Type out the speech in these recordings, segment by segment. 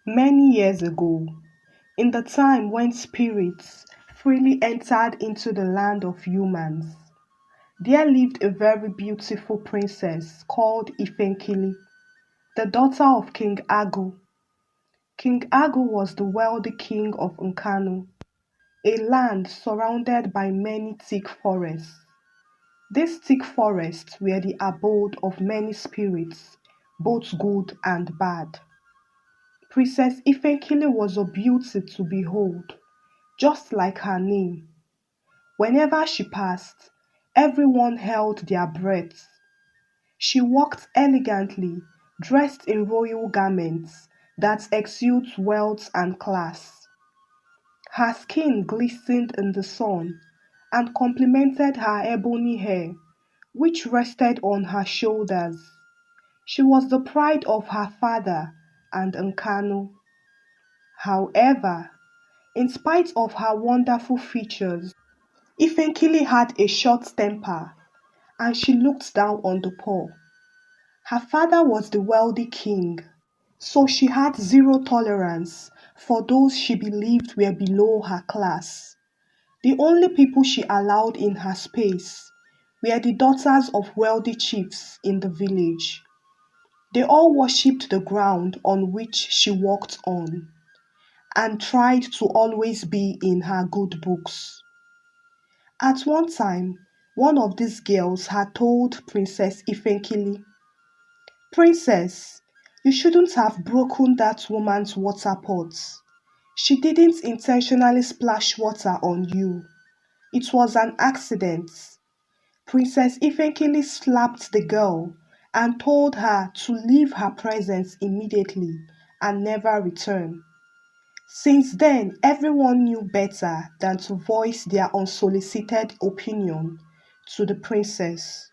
Many years ago, in the time when spirits freely entered into the land of humans, there lived a very beautiful princess called Ifenkili, the daughter of King Agu. King Agu was the wealthy king of Nkanu, a land surrounded by many thick forests. These thick forests were the abode of many spirits, both good and bad. Princess Ifenkili was a beauty to behold, just like her name. Whenever she passed, everyone held their breaths. She walked elegantly, dressed in royal garments that exude wealth and class. Her skin glistened in the sun and complemented her ebony hair, which rested on her shoulders. She was the pride of her father and Nkanu. However, in spite of her wonderful features, Ifenkili had a short temper and she looked down on the poor. Her father was the wealthy king, so she had zero tolerance for those she believed were below her class. The only people she allowed in her space were the daughters of wealthy chiefs in the village. They all worshipped the ground on which she walked on and tried to always be in her good books. At one time, one of these girls had told Princess Ifenkili, Princess, you shouldn't have broken that woman's water pot. She didn't intentionally splash water on you. It was an accident. Princess Ifenkili slapped the girl and told her to leave her presence immediately and never return. Since then, everyone knew better than to voice their unsolicited opinion to the princess.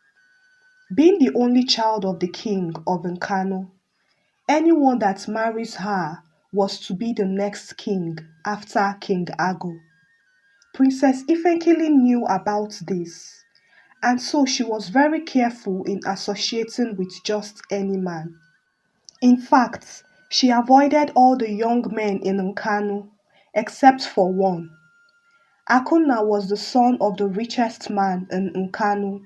Being the only child of the king of Nkano, anyone that marries her was to be the next king after King Agu. Princess Ifenkili knew about this, and so she was very careful in associating with just any man. In fact, she avoided all the young men in Nkanu except for one. Akunna was the son of the richest man in Nkanu,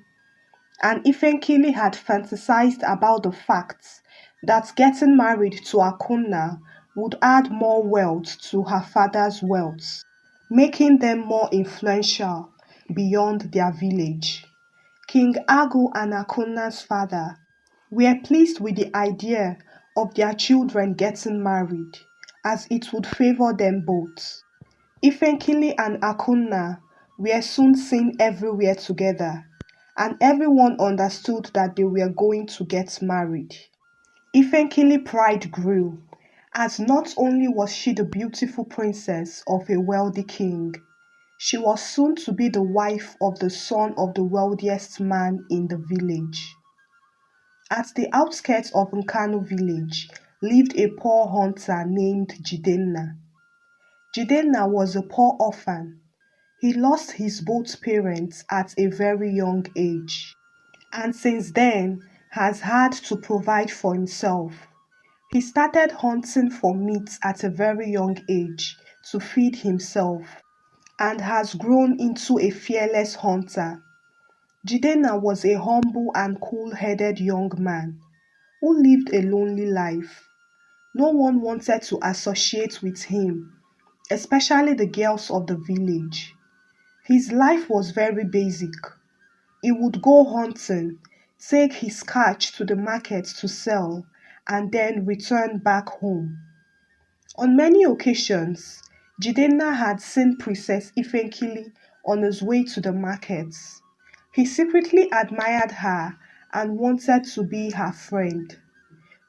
and Ifenkili had fantasized about the fact that getting married to Akunna would add more wealth to her father's wealth, making them more influential beyond their village. King Agu and Akunna's father were pleased with the idea of their children getting married, as it would favor them both. Ifenkili and Akunna were soon seen everywhere together, and everyone understood that they were going to get married. Ifenkili pride grew, as not only was she the beautiful princess of a wealthy king, she was soon to be the wife of the son of the wealthiest man in the village. At the outskirts of Nkanu village lived a poor hunter named Jidenna. Jidenna was a poor orphan. He lost his both parents at a very young age, and since then has had to provide for himself. He started hunting for meat at a very young age to feed himself and has grown into a fearless hunter. Jidenna was a humble and cool-headed young man who lived a lonely life. No one wanted to associate with him, especially the girls of the village. His life was very basic. He would go hunting, take his catch to the market to sell, and then return back home. On many occasions, Jidenna had seen Princess Ifenkili on his way to the markets. He secretly admired her and wanted to be her friend,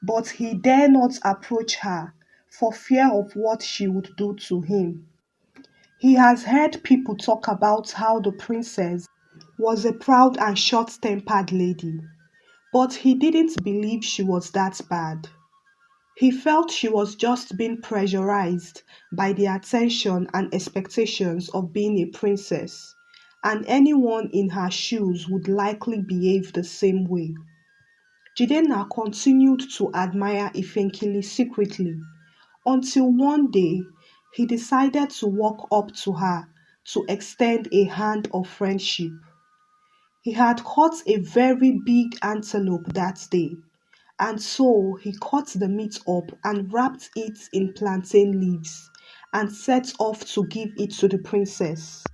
but he dare not approach her for fear of what she would do to him. He has heard people talk about how the princess was a proud and short-tempered lady, but he didn't believe she was that bad. He felt she was just being pressurized by the attention and expectations of being a princess, and anyone in her shoes would likely behave the same way. Jidenna continued to admire Ifenkili secretly until one day he decided to walk up to her to extend a hand of friendship. He had caught a very big antelope that day, and so he cut the meat up and wrapped it in plantain leaves and set off to give it to the princess.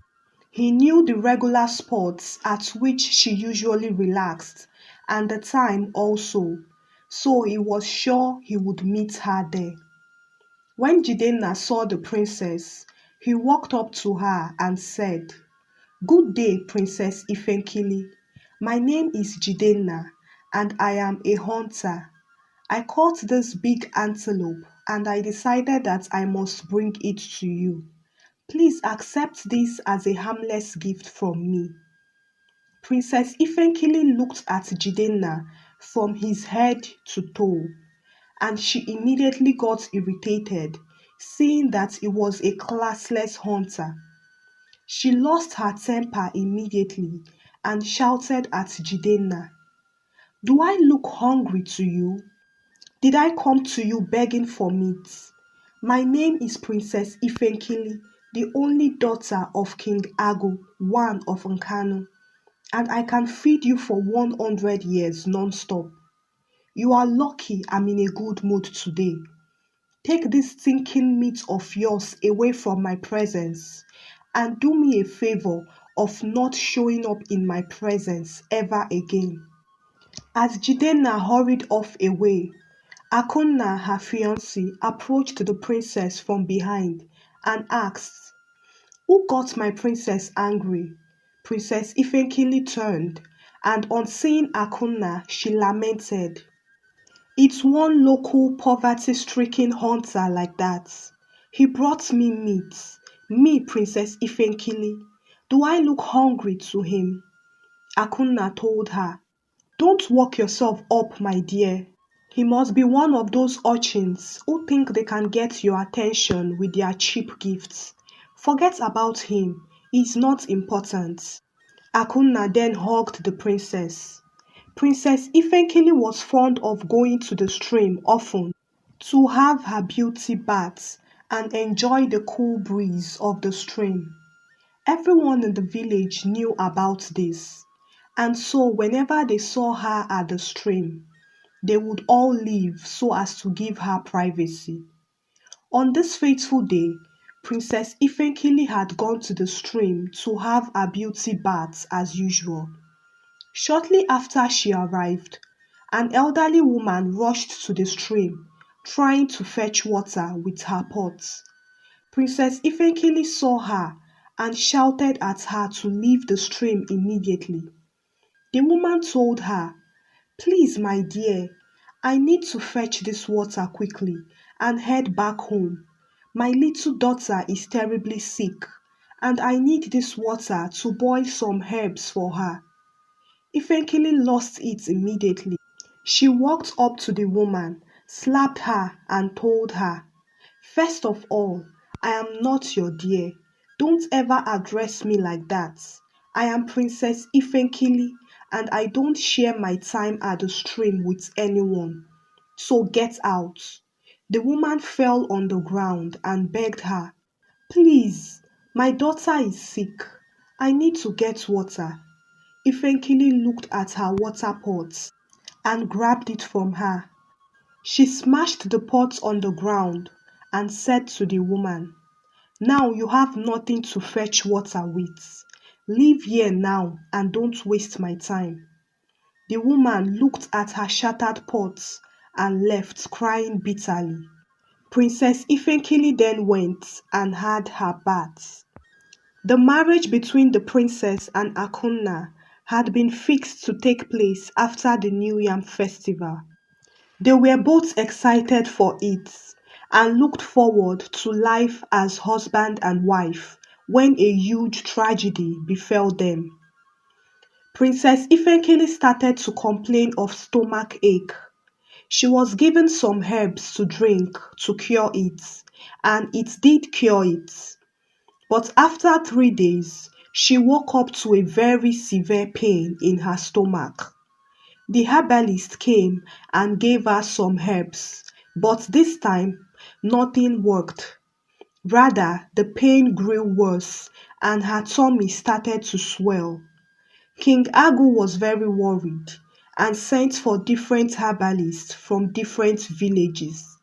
He knew the regular spots at which she usually relaxed and the time also, so he was sure he would meet her there. When Jidenna saw the princess, he walked up to her and said, "Good day, Princess Ifenkili. My name is Jidenna, and I am a hunter. I caught this big antelope, and I decided that I must bring it to you. Please accept this as a harmless gift from me." Princess Ifenkili looked at Jidenna from his head to toe, and she immediately got irritated, seeing that he was a classless hunter. She lost her temper immediately and shouted at Jidenna, "Do I look hungry to you? Did I come to you begging for meat? My name is Princess Ifenkili, the only daughter of King Agu, one of Nkanu, and I can feed you for 100 years non-stop. You are lucky I'm in a good mood today. Take this stinking meat of yours away from my presence and do me a favor of not showing up in my presence ever again." As Jidenna hurried off away, Akunna, her fiancé, approached the princess from behind and asked, "Who got my princess angry?" Princess Ifenkili turned, and on seeing Akunna, she lamented, "It's one local poverty-stricken hunter like that. He brought me meat. Me, Princess Ifenkili. Do I look hungry to him?" Akunna told her, "Don't work yourself up, my dear. He must be one of those urchins who think they can get your attention with their cheap gifts. Forget about him. He's not important." Akunna then hugged the princess. Princess Ifenkili was fond of going to the stream often to have her beauty bath and enjoy the cool breeze of the stream. Everyone in the village knew about this, and so whenever they saw her at the stream, they would all leave so as to give her privacy. On this fateful day, Princess Ifenkili had gone to the stream to have her beauty bath as usual. Shortly after she arrived, an elderly woman rushed to the stream, trying to fetch water with her pot. Princess Ifenkili saw her and shouted at her to leave the stream immediately. The woman told her, "Please, my dear, I need to fetch this water quickly and head back home. My little daughter is terribly sick, and I need this water to boil some herbs for her." Ifenkili lost it immediately. She walked up to the woman, slapped her, and told her, "First of all, I am not your dear. Don't ever address me like that. I am Princess Ifenkili, and I don't share my time at the stream with anyone. So get out." The woman fell on the ground and begged her, "Please, my daughter is sick. I need to get water." Ifenkili looked at her water pot and grabbed it from her. She smashed the pot on the ground and said to the woman, "Now you have nothing to fetch water with. Leave here now and don't waste my time." The woman looked at her shattered pot and left crying bitterly. Princess Ifenkili then went and had her bath. The marriage between the princess and Akunna had been fixed to take place after the New Yam festival. They were both excited for it and looked forward to life as husband and wife when a huge tragedy befell them. Princess Ifenkili started to complain of stomach ache. She was given some herbs to drink to cure it, and it did cure it. But after 3 days, she woke up to a very severe pain in her stomach. The herbalist came and gave her some herbs, but this time nothing worked. Rather, the pain grew worse and her tummy started to swell. King Agu was very worried and sent for different herbalists from different villages.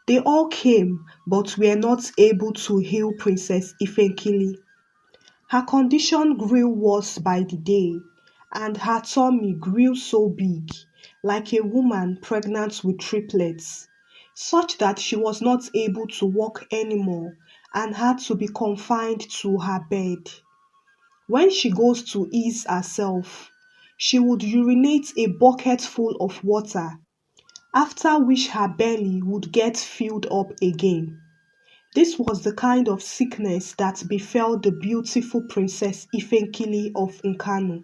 They all came but were not able to heal Princess Ifenkili. Her condition grew worse by the day, and her tummy grew so big, like a woman pregnant with triplets, such that she was not able to walk anymore and had to be confined to her bed. When she goes to ease herself, she would urinate a bucket full of water, after which her belly would get filled up again. This was the kind of sickness that befell the beautiful Princess Ifenkili of Nkanu.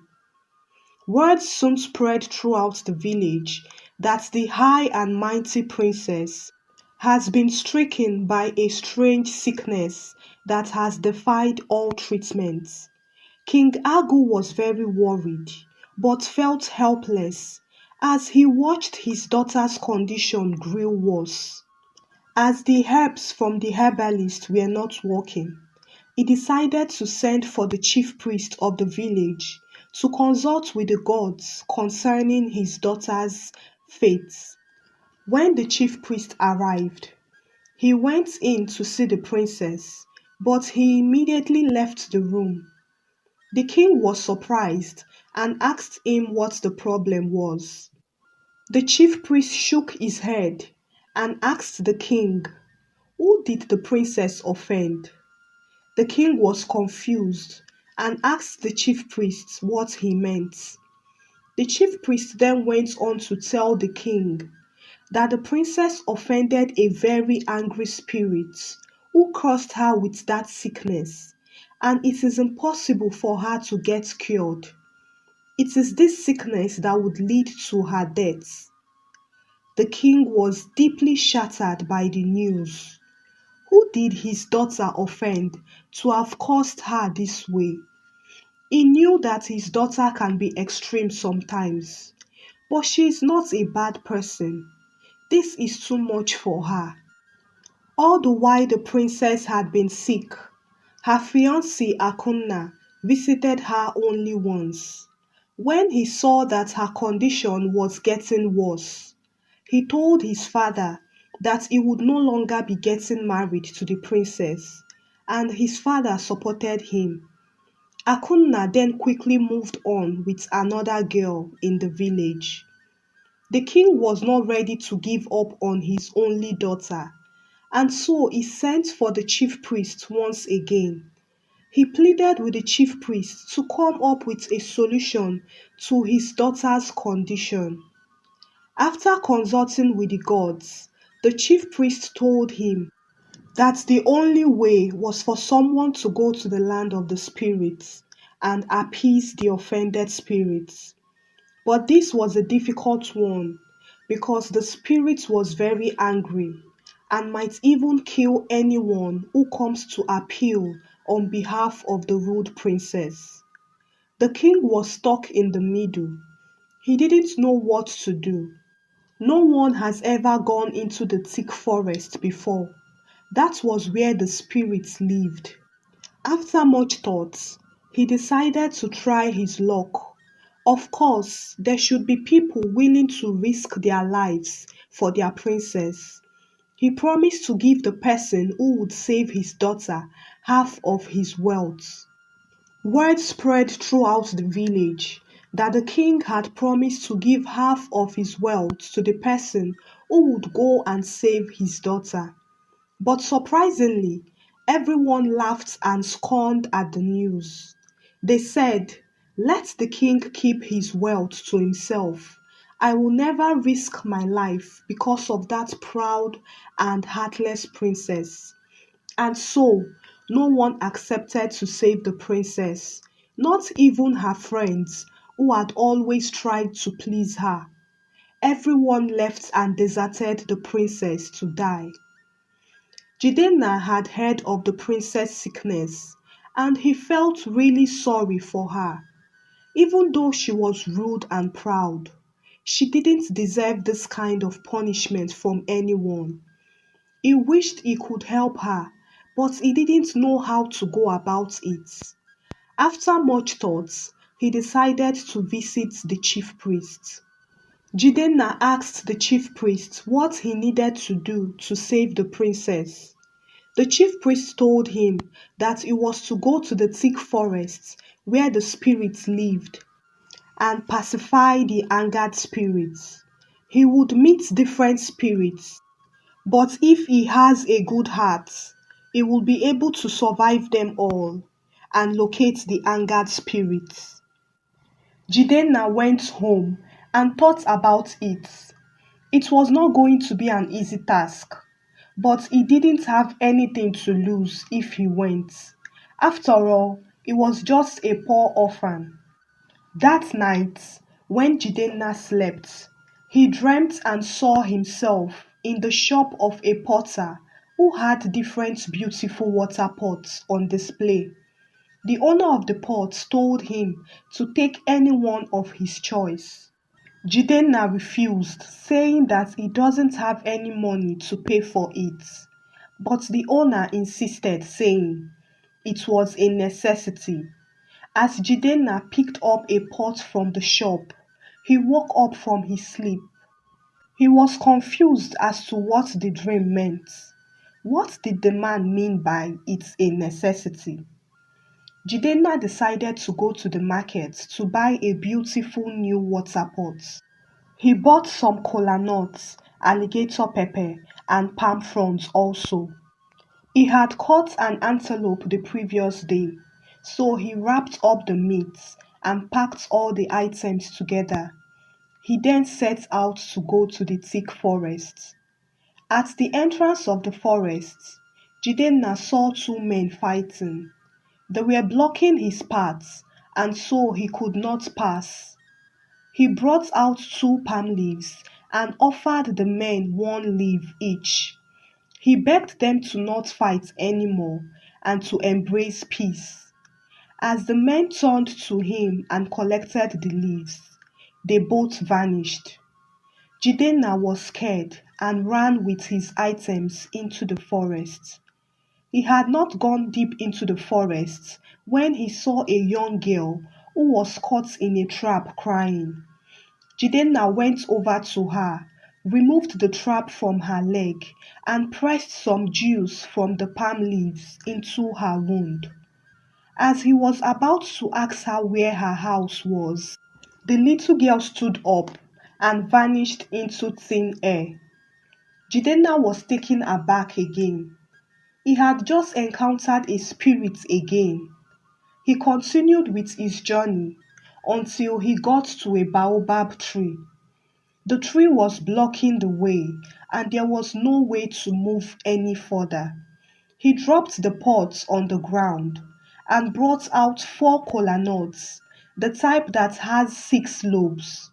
Word soon spread throughout the village that the high and mighty princess has been stricken by a strange sickness that has defied all treatments. King Agu was very worried, but felt helpless as he watched his daughter's condition grow worse. As the herbs from the herbalist were not working, he decided to send for the chief priest of the village to consult with the gods concerning his daughter's fate. When the chief priest arrived, he went in to see the princess, but he immediately left the room. The king was surprised and asked him what the problem was. The chief priest shook his head and asked the king, "Who did the princess offend?" The king was confused and asked the chief priest what he meant. The chief priest then went on to tell the king that the princess offended a very angry spirit who cursed her with that sickness, and it is impossible for her to get cured. It is this sickness that would lead to her death. The king was deeply shattered by the news. Who did his daughter offend to have caused her this way? He knew that his daughter can be extreme sometimes, but she is not a bad person. This is too much for her. All the while the princess had been sick, her fiancé Akunna visited her only once. When he saw that her condition was getting worse, he told his father that he would no longer be getting married to the princess, and his father supported him. Akunna then quickly moved on with another girl in the village. The king was not ready to give up on his only daughter, and so he sent for the chief priest once again. He pleaded with the chief priest to come up with a solution to his daughter's condition. After consulting with the gods, the chief priest told him that the only way was for someone to go to the land of the spirits and appease the offended spirits. But this was a difficult one because the spirit was very angry and might even kill anyone who comes to appeal on behalf of the rude princess. The king was stuck in the middle. He didn't know what to do. No one has ever gone into the thick forest before. That was where the spirits lived. After much thought, he decided to try his luck. Of course, there should be people willing to risk their lives for their princess. He promised to give the person who would save his daughter half of his wealth. Word spread throughout the village that the king had promised to give half of his wealth to the person who would go and save his daughter. But surprisingly, everyone laughed and scorned at the news. They said, "Let the king keep his wealth to himself. I will never risk my life because of that proud and heartless princess." And so, no one accepted to save the princess, not even her friends who had always tried to please her. Everyone left and deserted the princess to die. Jidenna had heard of the princess' sickness, and he felt really sorry for her. Even though she was rude and proud, she didn't deserve this kind of punishment from anyone. He wished he could help her, but he didn't know how to go about it. After much thought, he decided to visit the chief priest. Jidenna asked the chief priest what he needed to do to save the princess. The chief priest told him that he was to go to the thick forest where the spirits lived and pacify the angered spirits. He would meet different spirits, but if he has a good heart, he will be able to survive them all and locate the angered spirits. Jidenna went home and thought about it. It was not going to be an easy task, but he didn't have anything to lose if he went. After all, he was just a poor orphan. That night, when Jidenna slept, he dreamt and saw himself in the shop of a potter who had different beautiful water pots on display. The owner of the pots told him to take any one of his choice. Jidenna refused, saying that he doesn't have any money to pay for it. But the owner insisted, saying it was a necessity. As Jidenna picked up a pot from the shop, he woke up from his sleep. He was confused as to what the dream meant. What did the man mean by it's a necessity? Jidenna decided to go to the market to buy a beautiful new water pot. He bought some kola nuts, alligator pepper, and palm fronds also. He had caught an antelope the previous day, so he wrapped up the meat and packed all the items together. He then set out to go to the thick forest. At the entrance of the forest, Jidenna saw two men fighting. They were blocking his path, and so he could not pass. He brought out two palm leaves and offered the men one leaf each. He begged them to not fight anymore and to embrace peace. As the men turned to him and collected the leaves, they both vanished. Jidenna was scared and ran with his items into the forest. He had not gone deep into the forest when he saw a young girl who was caught in a trap crying. Jidenna went over to her, removed the trap from her leg, and pressed some juice from the palm leaves into her wound. As he was about to ask her where her house was, the little girl stood up and vanished into thin air. Jidenna was taken aback again. He had just encountered a spirit again. He continued with his journey until he got to a baobab tree. The tree was blocking the way, and there was no way to move any further. He dropped the pots on the ground and brought out four kola nuts, the type that has six lobes,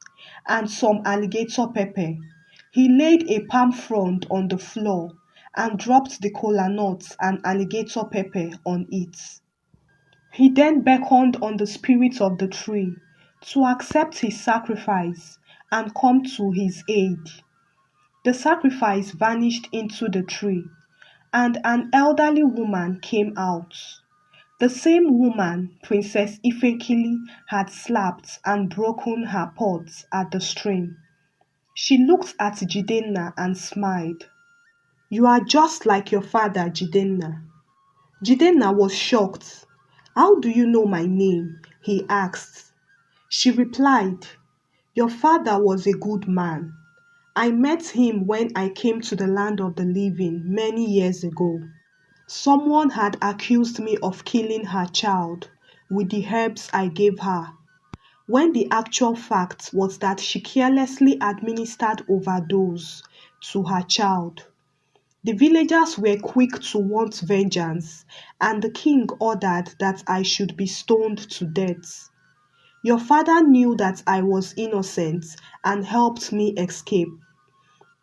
and some alligator pepper. He laid a palm frond on the floor and dropped the kola nuts and alligator pepper on it. He then beckoned on the spirit of the tree to accept his sacrifice and come to his aid. The sacrifice vanished into the tree, and an elderly woman came out. The same woman Princess Ifenkili had slapped and broken her pot at the stream. She looked at Jidenna and smiled. You are just like your father, Jidenna. Jidenna was shocked. How do you know my name? He asked. She replied, Your father was a good man. I met him when I came to the land of the living many years ago. Someone had accused me of killing her child with the herbs I gave her, when the actual fact was that she carelessly administered overdose to her child. The villagers were quick to want vengeance, and the king ordered that I should be stoned to death. Your father knew that I was innocent and helped me escape.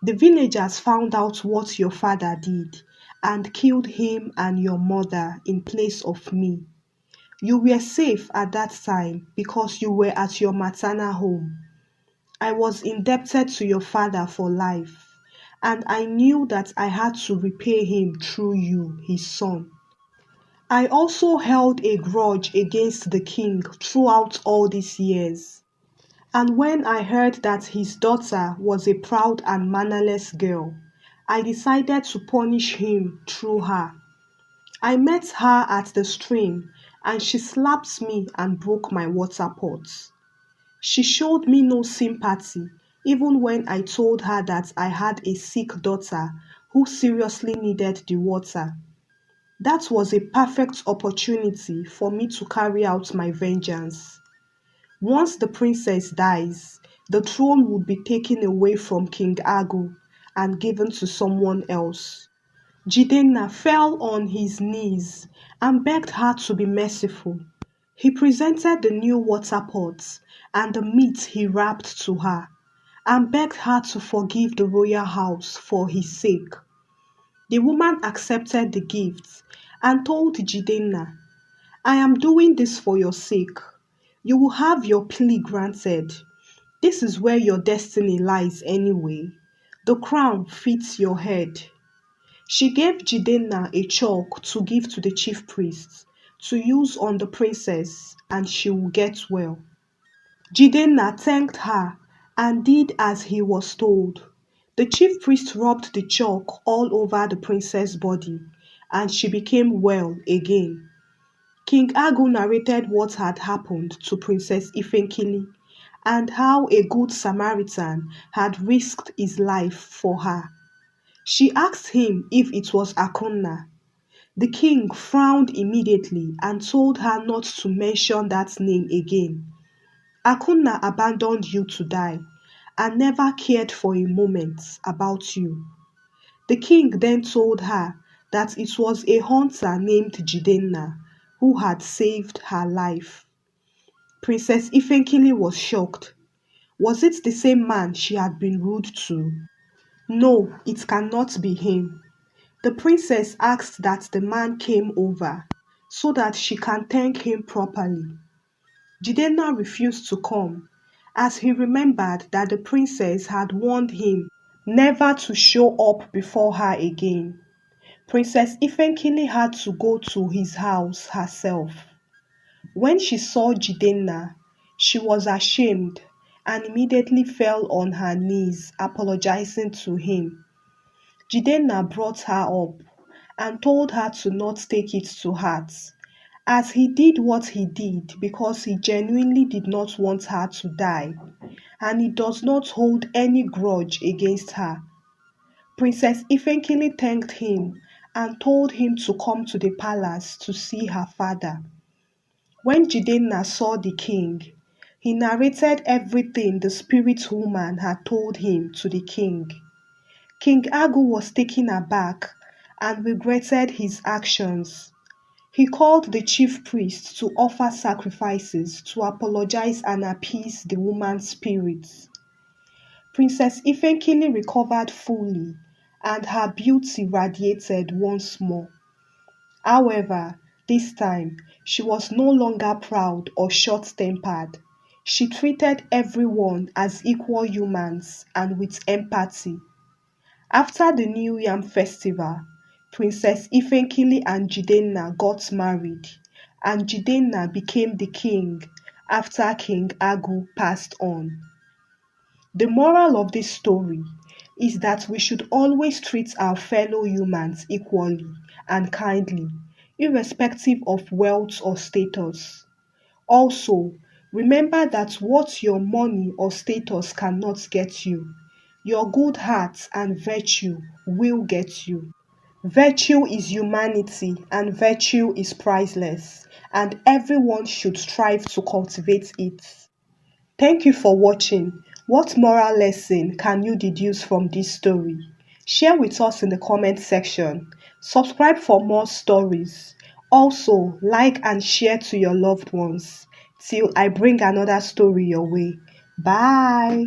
The villagers found out what your father did and killed him and your mother in place of me. You were safe at that time because you were at your maternal home. I was indebted to your father for life, and I knew that I had to repay him through you, his son. I also held a grudge against the king throughout all these years. And when I heard that his daughter was a proud and mannerless girl, I decided to punish him through her. I met her at the stream and she slapped me and broke my water pot. She showed me no sympathy even when I told her that I had a sick daughter who seriously needed the water. That was a perfect opportunity for me to carry out my vengeance. Once the princess dies, the throne would be taken away from King Agu and given to someone else. Jidenna fell on his knees and begged her to be merciful. He presented the new water pots and the meat he wrapped to her and begged her to forgive the royal house for his sake. The woman accepted the gifts and told Jidenna, I am doing this for your sake. You will have your plea granted. This is where your destiny lies anyway. The crown fits your head. She gave Jidenna a chalk to give to the chief priest to use on the princess and she will get well. Jidenna thanked her and did as he was told. The chief priest rubbed the chalk all over the princess' body and she became well again. King Agu narrated what had happened to Princess Ifenkili and how a good Samaritan had risked his life for her. She asked him if it was Akunna. The king frowned immediately and told her not to mention that name again. Akunna abandoned you to die and never cared for a moment about you. The king then told her that it was a hunter named Jidenna who had saved her life. Princess Ifenkili was shocked. Was it the same man she had been rude to? No, it cannot be him. The princess asked that the man came over so that she can thank him properly. Jidenna refused to come as he remembered that the princess had warned him never to show up before her again. Princess Ifenkili had to go to his house herself. When she saw Jidenna, she was ashamed and immediately fell on her knees apologizing to him. Jidenna brought her up and told her to not take it to heart, as he did what he did because he genuinely did not want her to die, and he does not hold any grudge against her. Princess Ifenkili thanked him and told him to come to the palace to see her father. When Jidenna saw the king, he narrated everything the spirit woman had told him to the king. King Agu was taken aback and regretted his actions. He called the chief priest to offer sacrifices to apologize and appease the woman's spirits. Princess Ifenkili recovered fully and her beauty radiated once more. However, this time she was no longer proud or short-tempered. She treated everyone as equal humans and with empathy. After the New Yam festival, Princess Ifenkili and Jidenna got married, and Jidenna became the king after King Agu passed on. The moral of this story is that we should always treat our fellow humans equally and kindly, irrespective of wealth or status. Also, remember that what your money or status cannot get you, your good heart and virtue will get you. Virtue is humanity and virtue is priceless, and everyone should strive to cultivate it. Thank you for watching. What moral lesson can you deduce from this story? Share with us in the comment section. Subscribe for more stories. Also, like and share to your loved ones. Till I bring another story your way. Bye.